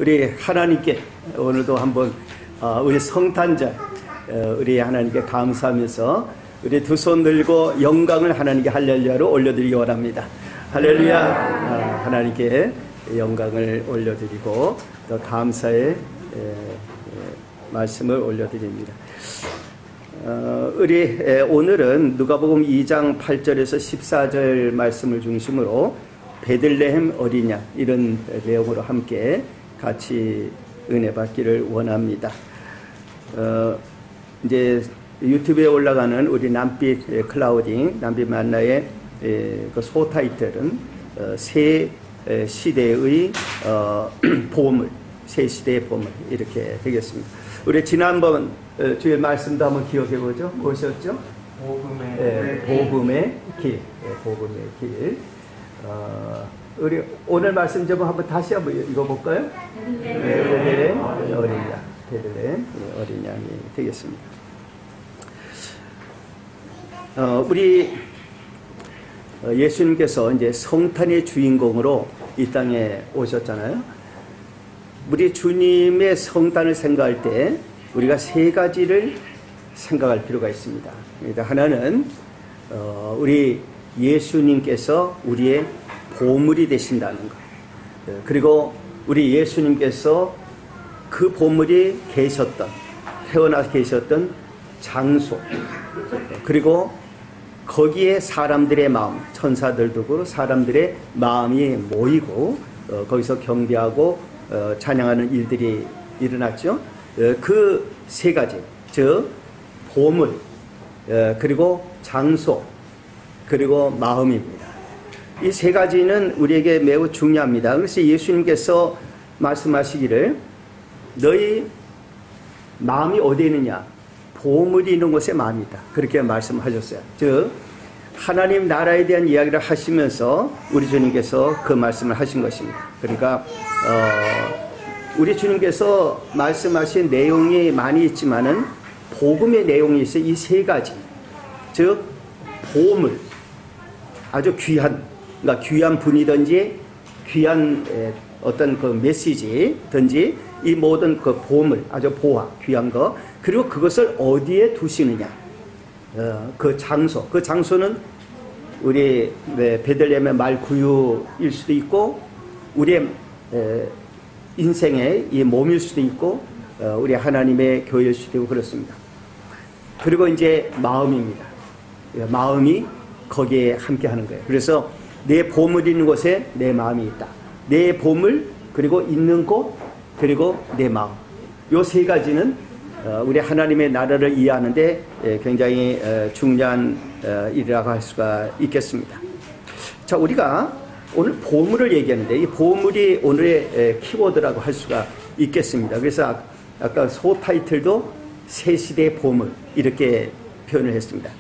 우리 하나님께 오늘도 한번 우리 성탄절 우리 하나님께 감사하면서 우리 두 손 들고 영광을 하나님께 할렐루야로 올려드리기 원합니다. 할렐루야. 하나님께 영광을 올려드리고 또 감사의 말씀을 올려드립니다. 우리 오늘은 누가복음 2장 8절에서 14절 말씀을 중심으로 베들레헴 어린 양 이런 내용으로 함께 같이 은혜 받기를 원합니다. 이제 유튜브에 올라가는 우리 남빛 클라우딩, 남빛 만나의 그 소타이틀은 새 시대의 보물, 새 시대의 보물 이렇게 되겠습니다. 우리 지난번 주일 말씀도 한번 기억해 보죠. 보셨죠? 복음의 길, 복음의 길. 우리 오늘 말씀 좀 한번 다시 한번 읽어볼까요? 베들레헴 어린 양, 베들레헴 어린 양이 되겠습니다. 우리 예수님께서 이제 성탄의 주인공으로 이 땅에 오셨잖아요. 우리 주님의 성탄을 생각할 때 우리가 세 가지를 생각할 필요가 있습니다. 하나는 우리 예수님께서 우리의 보물이 되신다는 것. 그리고 우리 예수님께서 그 보물이 태어나 계셨던 장소, 그리고 거기에 사람들의 마음, 천사들도 그렇고 사람들의 마음이 모이고 거기서 경배하고 찬양하는 일들이 일어났죠. 그 세 가지, 즉 보물, 그리고 장소, 그리고 마음입니다. 이 세 가지는 우리에게 매우 중요합니다. 그래서 예수님께서 말씀하시기를 너희 마음이 어디에 있느냐? 보물이 있는 곳에 마음이 있다. 그렇게 말씀하셨어요. 즉 하나님 나라에 대한 이야기를 하시면서 우리 주님께서 그 말씀을 하신 것입니다. 그러니까 우리 주님께서 말씀하신 내용이 많이 있지만은 복음의 내용이 있어요. 이 세 가지, 즉 보물, 아주 귀한, 그러니까 귀한 분이든지 귀한 어떤 그 메시지든지 이 모든 그 보물, 아주 보화, 귀한 거, 그리고 그것을 어디에 두시느냐, 그 장소, 그 장소는 우리 베들레헴의 말구유일 수도 있고 우리의 인생의 이 몸일 수도 있고 우리 하나님의 교회일 수도 있고 그렇습니다. 그리고 이제 마음입니다. 마음이 거기에 함께 하는 거예요. 그래서 내 보물이 있는 곳에 내 마음이 있다. 내 보물, 그리고 있는 곳, 그리고 내 마음. 요 세 가지는 우리 하나님의 나라를 이해하는데 굉장히 중요한 일이라고 할 수가 있겠습니다. 자, 우리가 오늘 보물을 얘기하는데 이 보물이 오늘의 키워드라고 할 수가 있겠습니다. 그래서 아까 소 타이틀도 새 시대의 보물 이렇게 표현을 했습니다.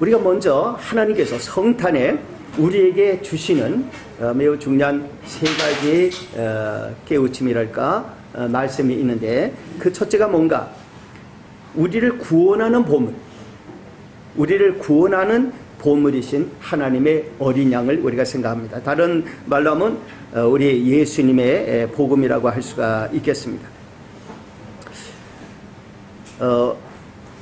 우리가 먼저 하나님께서 성탄에 우리에게 주시는 매우 중요한 세 가지의 깨우침이랄까 말씀이 있는데 그 첫째가 뭔가? 우리를 구원하는 보물, 우리를 구원하는 보물이신 하나님의 어린 양을 우리가 생각합니다. 다른 말로 하면 우리 예수님의 복음이라고 할 수가 있겠습니다.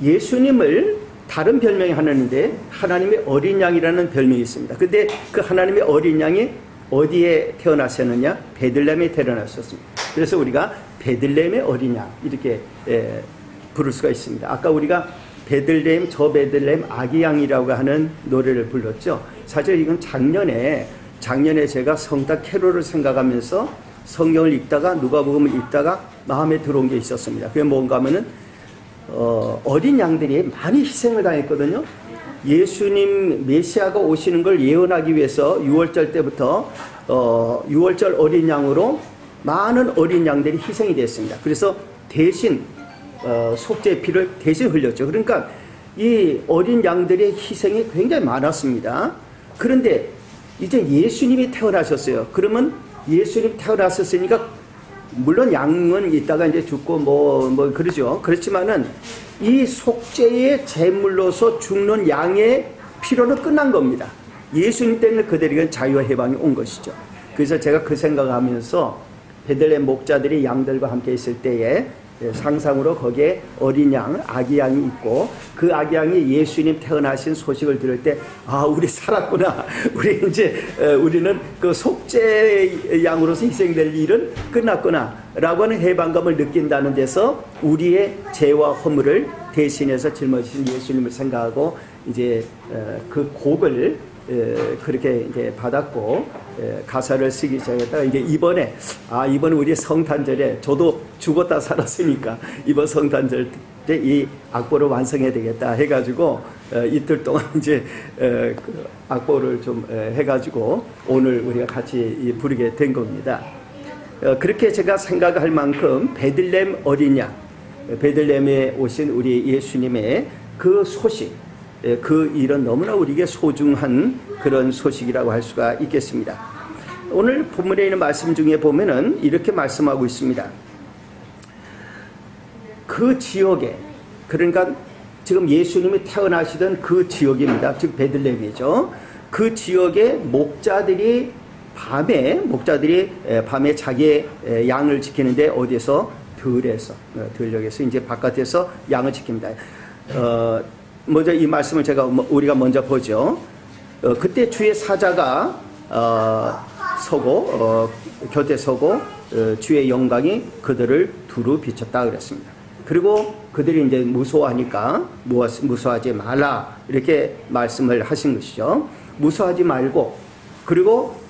예수님을 다른 별명이 하나 있는데 하나님의 어린 양이라는 별명이 있습니다. 근데 그 하나님의 어린 양이 어디에 태어나셨느냐? 베들레헴에 태어나셨습니다. 그래서 우리가 베들레헴의 어린 양 이렇게 부를 수가 있습니다. 아까 우리가 베들레헴, 저 베들레헴 아기 양이라고 하는 노래를 불렀죠. 사실 이건 작년에 제가 성탄 캐롤을 생각하면서 성경을 읽다가 누가복음을 읽다가 마음에 들어온 게 있었습니다. 그게 뭔가 하면은 어린 양들이 많이 희생을 당했거든요. 예수님 메시아가 오시는 걸 예언하기 위해서 6월절 때부터 6월절 어린 양으로 많은 어린 양들이 희생이 됐습니다. 그래서 대신 속죄의 피를 대신 흘렸죠. 그러니까 이 어린 양들의 희생이 굉장히 많았습니다. 그런데 이제 예수님이 태어나셨어요. 그러면 예수님 태어나셨으니까 물론 양은 이따가 이제 죽고 뭐 그러죠. 그렇지만은 이 속죄의 제물로서 죽는 양의 필요는 끝난 겁니다. 예수님 때문에 그들에게 자유와 해방이 온 것이죠. 그래서 제가 그 생각을 하면서 베들레헴 목자들이 양들과 함께 있을 때에 상상으로 거기에 어린 양, 아기 양이 있고 그 아기 양이 예수님 태어나신 소식을 들을 때 아, 우리 살았구나. 우리는 그 속죄 양으로서 희생될 일은 끝났구나. 라고 하는 해방감을 느낀다는 데서 우리의 죄와 허물을 대신해서 짊어지신 예수님을 생각하고 이제 그 곡을 그렇게 이제 받았고 가사를 쓰기 시작했다가 이제 이번에 우리 성탄절에 저도 죽었다 살았으니까 이번 성탄절 때 이 악보를 완성해야 되겠다 해가지고 이틀 동안 이제 그 악보를 좀 해가지고 오늘 우리가 같이 부르게 된 겁니다. 그렇게 제가 생각할 만큼 베들레헴 어린 양, 베들레헴에 오신 우리 예수님의 그 소식, 그 일은 너무나 우리에게 소중한 그런 소식이라고 할 수가 있겠습니다. 오늘 본문에 있는 말씀 중에 보면은 이렇게 말씀하고 있습니다. 그 지역에, 그러니까 지금 예수님이 태어나시던 그 지역입니다. 즉 베들레헴이죠. 그 지역에 목자들이 밤에 자기의 양을 지키는데 어디에서? 들역에서 이제 바깥에서 양을 지킵니다. 먼저 이 말씀을 우리가 먼저 보죠. 그때 주의 사자가 곁에 서고 주의 영광이 그들을 두루 비췄다 그랬습니다. 그리고 그들이 이제 무서워하니까 무서워하지 말라 이렇게 말씀을 하신 것이죠. 무서워하지 말고, 그리고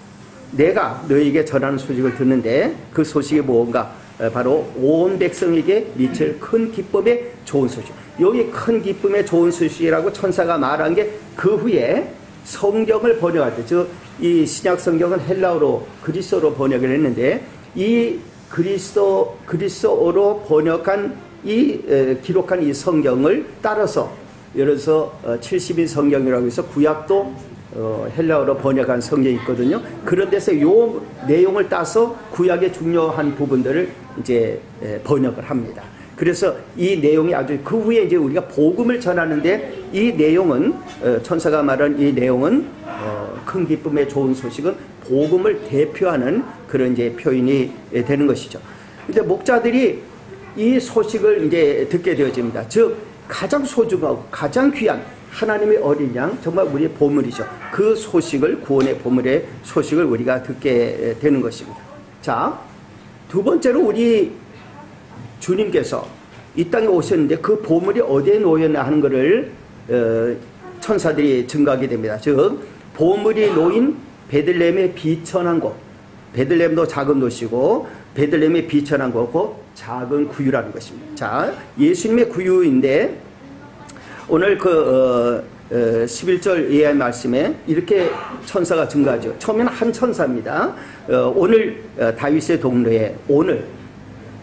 내가 너희에게 전하는 소식을 듣는데 그 소식이 뭔가? 바로 온 백성에게 미칠 큰 기쁨의 좋은 소식. 여기 큰 기쁨의 좋은 소식이라고 천사가 말한 게 그 후에 성경을 번역할 때, 즉 이 신약 성경은 헬라어로 그리스어로 번역을 했는데 이 그리스어로 번역한 기록한 이 성경을 따라서, 예를 들어서 70인 성경이라고 해서 구약도 헬라어로 번역한 성경이 있거든요. 그런 데서 요 내용을 따서 구약의 중요한 부분들을 이제 번역을 합니다. 그래서 이 내용이 아주 그 후에 이제 우리가 복음을 전하는데 이 내용은 천사가 말한 이 내용은 큰 기쁨의 좋은 소식은 복음을 대표하는 그런 이제 표현이 되는 것이죠. 근데 목자들이 이 소식을 이제 듣게 되어집니다. 즉 가장 소중하고 가장 귀한 하나님의 어린 양, 정말 우리의 보물이죠. 그 소식을, 구원의 보물의 소식을 우리가 듣게 되는 것입니다. 자, 두 번째로 우리 주님께서 이 땅에 오셨는데 그 보물이 어디에 놓였나 하는 것을 천사들이 증거하게 됩니다. 즉 보물이 놓인 베들레헴의 비천한 곳, 베들레헴도 작은 도시고 베들레헴의 비천한 곳, 작은 구유라는 것입니다. 자, 예수님의 구유인데 오늘 11절 이하의 말씀에 이렇게 천사가 증가하죠. 처음에는 한 천사입니다. 오늘 다윗의 동네에 오늘,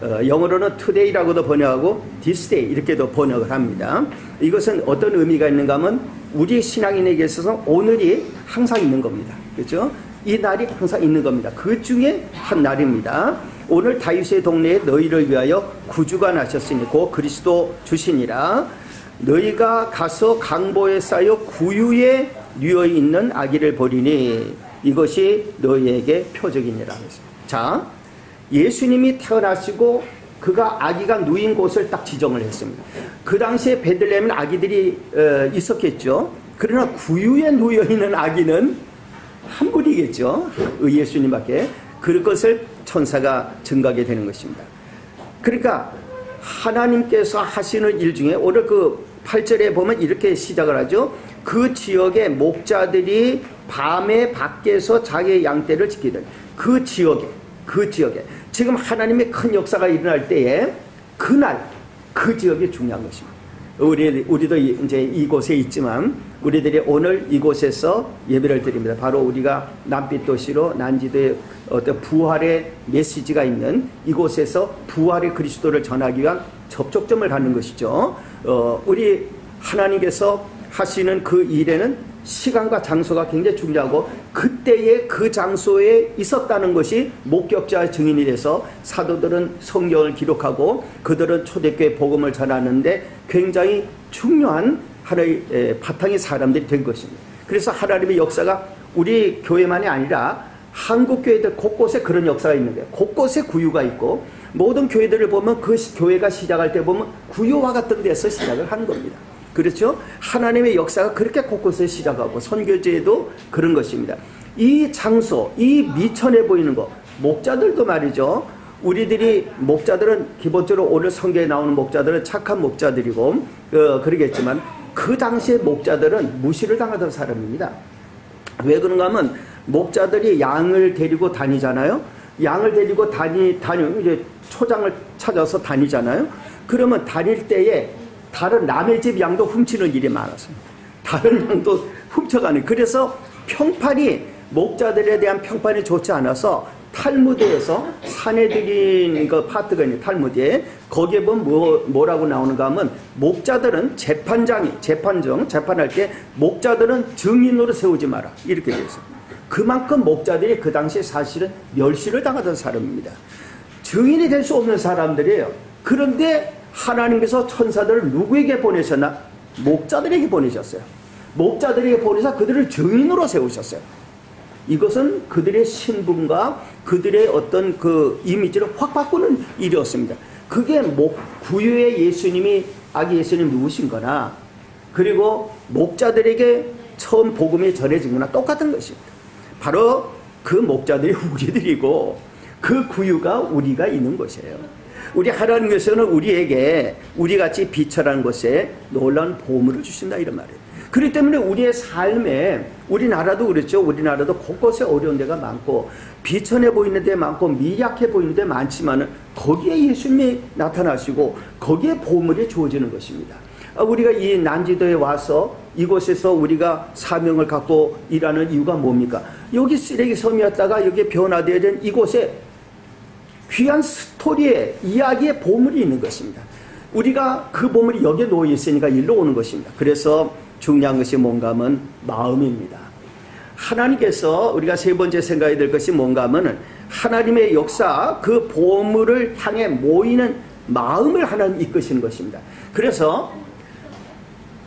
영어로는 today라고도 번역하고 this day 이렇게도 번역을 합니다. 이것은 어떤 의미가 있는가 하면 우리 신앙인에게 있어서 오늘이 항상 있는 겁니다. 그렇죠? 이 날이 항상 있는 겁니다. 그 중에 한 날입니다. 오늘 다윗의 동네에 너희를 위하여 구주가 나셨으니 곧 그리스도 주시니라. 너희가 가서 강보에 쌓여 구유에 뉘어 있는 아기를 보리니 이것이 너희에게 표적이니라. 자, 예수님이 태어나시고 그가 아기가 누인 곳을 딱 지정을 했습니다. 그 당시에 베들레헴은 아기들이 있었겠죠. 그러나 구유에 누워 있는 아기는 한 분이겠죠. 예수님밖에. 그것을 천사가 증가하게 되는 것입니다. 그러니까 하나님께서 하시는 일 중에 오늘 그 8절에 보면 이렇게 시작을 하죠. 그 지역의 목자들이 밤에 밖에서 자기의 양떼를 지키던 그 지역에 지금 하나님의 큰 역사가 일어날 때에 그날 그 지역이 중요한 것입니다. 우리도 이제 이곳에 있지만 우리들이 오늘 이곳에서 예배를 드립니다. 바로 우리가 남빛 도시로 난지도의 어떤 부활의 메시지가 있는 이곳에서 부활의 그리스도를 전하기 위한 접촉점을 갖는 것이죠. 우리 하나님께서 하시는 그 일에는 시간과 장소가 굉장히 중요하고 그때의 그 장소에 있었다는 것이 목격자 증인이 돼서 사도들은 성경을 기록하고 그들은 초대교회 복음을 전하는데 굉장히 중요한 하나의 바탕의 사람들이 된 것입니다. 그래서 하나님의 역사가 우리 교회만이 아니라 한국 교회들 곳곳에 그런 역사가 있는 거예요. 곳곳에 구유가 있고 모든 교회들을 보면 그 교회가 시작할 때 보면 구유와 같은 데서 시작을 한 겁니다. 그렇죠? 하나님의 역사가 그렇게 곳곳에 시작하고 선교제도 그런 것입니다. 이 장소, 이 미천해 보이는 거, 목자들도 말이죠. 우리들이 목자들은 기본적으로 오늘 성경에 나오는 목자들은 착한 목자들이고 그러겠지만 그 당시에 목자들은 무시를 당하던 사람입니다. 왜 그런가 하면 목자들이 양을 데리고 다니잖아요. 양을 데리고 이제 초장을 찾아서 다니잖아요. 그러면 다닐 때에 다른 남의 집 양도 훔치는 일이 많았습니다. 다른 양도 훔쳐가는. 그래서 평판이 목자들에 대한 평판이 좋지 않아서 탈무드에서 사내들인 그 파트가 있는 탈무드에 거기에 보면 뭐라고 나오는가 하면 목자들은 재판할 때 목자들은 증인으로 세우지 마라 이렇게 되어 있어요. 그만큼 목자들이 그 당시에 사실은 멸시를 당하던 사람입니다. 증인이 될 수 없는 사람들이에요. 그런데 하나님께서 천사들을 누구에게 보내셨나? 목자들에게 보내셨어요. 목자들에게 보내서 그들을 증인으로 세우셨어요. 이것은 그들의 신분과 그들의 어떤 그 이미지를 확 바꾸는 일이었습니다. 그게 구유의 예수님이 아기 예수님 누구신 거나 그리고 목자들에게 처음 복음이 전해진 거나 똑같은 것입니다. 바로 그 목자들이 우리들이고 그 구유가 우리가 있는 것이에요. 우리 하나님께서는 우리에게 우리같이 비천한 곳에 놀라운 보물을 주신다 이런 말이에요. 그렇기 때문에 우리의 삶에 우리나라도 그렇죠. 우리나라도 곳곳에 어려운 데가 많고 비천해 보이는 데 많고 미약해 보이는 데 많지만 거기에 예수님이 나타나시고 거기에 보물이 주어지는 것입니다. 우리가 이 난지도에 와서 이곳에서 우리가 사명을 갖고 일하는 이유가 뭡니까? 여기 쓰레기 섬이었다가 여기 변화되어야 된 이곳에 귀한 스토리의 이야기의 보물이 있는 것입니다. 우리가 그 보물이 여기에 놓여 있으니까 일로 오는 것입니다. 그래서 중요한 것이 뭔가 하면 마음입니다. 하나님께서 우리가 세 번째 생각해야 될 것이 뭔가 하면 하나님의 역사 그 보물을 향해 모이는 마음을 하나님 이끄시는 것입니다. 그래서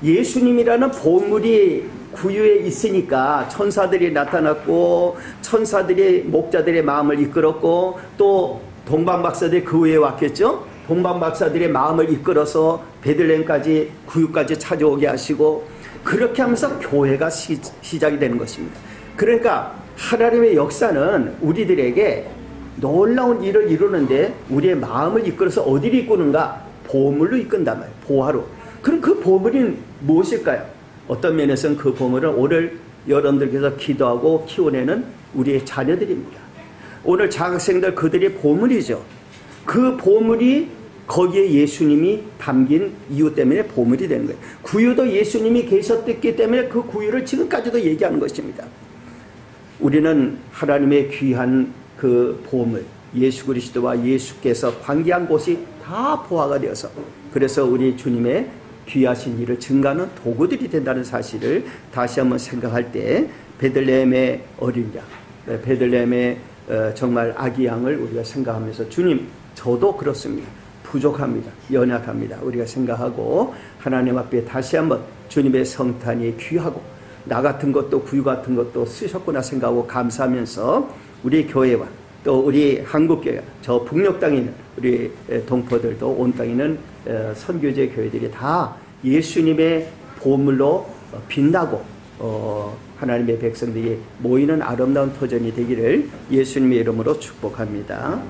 예수님이라는 보물이 구유에 있으니까 천사들이 나타났고 천사들이 목자들의 마음을 이끌었고 또 동방박사들이 그 후에 왔겠죠. 동방박사들의 마음을 이끌어서 베들레헴까지 구유까지 찾아오게 하시고 그렇게 하면서 교회가 시작이 되는 것입니다. 그러니까 하나님의 역사는 우리들에게 놀라운 일을 이루는데 우리의 마음을 이끌어서 어디를 이끄는가? 보물로 이끈단 말이에요. 보화로. 그럼 그 보물이 무엇일까요? 어떤 면에서는 그 보물은 오늘 여러분들께서 기도하고 키워내는 우리의 자녀들입니다. 오늘 자학생들 그들의 보물이죠. 그 보물이 거기에 예수님이 담긴 이유 때문에 보물이 되는 거예요. 구유도 예수님이 계셨기 때문에 그 구유를 지금까지도 얘기하는 것입니다. 우리는 하나님의 귀한 그 보물, 예수 그리스도와 예수께서 관계한 곳이 다 보화가 되어서 그래서 우리 주님의 귀하신 일을 증가하는 도구들이 된다는 사실을 다시 한번 생각할 때 베들레헴의 어린 양, 베들레헴의 정말 아기 양을 우리가 생각하면서 주님 저도 그렇습니다. 부족합니다. 연약합니다. 우리가 생각하고 하나님 앞에 다시 한번 주님의 성탄이 귀하고 나 같은 것도 구유 같은 것도 쓰셨구나 생각하고 감사하면서 우리 교회와 또 우리 한국교회 저 북녘 땅에 있는 우리 동포들도 온 땅에 있는 선교제 교회들이 다 예수님의 보물로 빛나고 하나님의 백성들이 모이는 아름다운 터전이 되기를 예수님의 이름으로 축복합니다.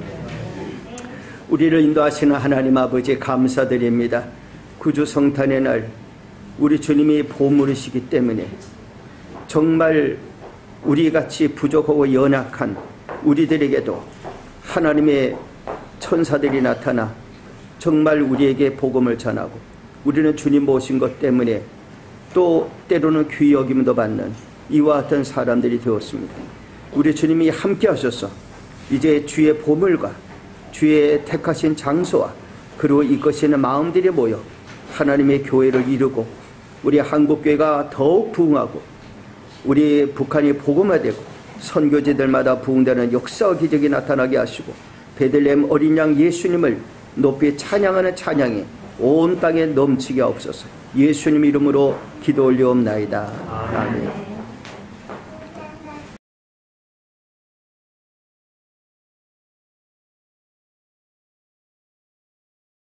우리를 인도하시는 하나님 아버지 감사드립니다. 구주 성탄의 날 우리 주님이 보물이시기 때문에 정말 우리같이 부족하고 연약한 우리들에게도 하나님의 천사들이 나타나 정말 우리에게 복음을 전하고 우리는 주님 모신 것 때문에 또 때로는 귀히 여김도 받는 이와 같은 사람들이 되었습니다. 우리 주님이 함께 하셔서 이제 주의 보물과 주의 택하신 장소와 그리고 이것이는 마음들이 모여 하나님의 교회를 이루고 우리 한국교회가 더욱 부흥하고 우리 북한이 복음화되고 선교지들마다 부흥되는 역사와 기적이 나타나게 하시고 베들레헴 어린 양 예수님을 높이 찬양하는 찬양이 온 땅에 넘치게 하옵소서. 예수님 이름으로 기도 올리옵나이다. 아멘.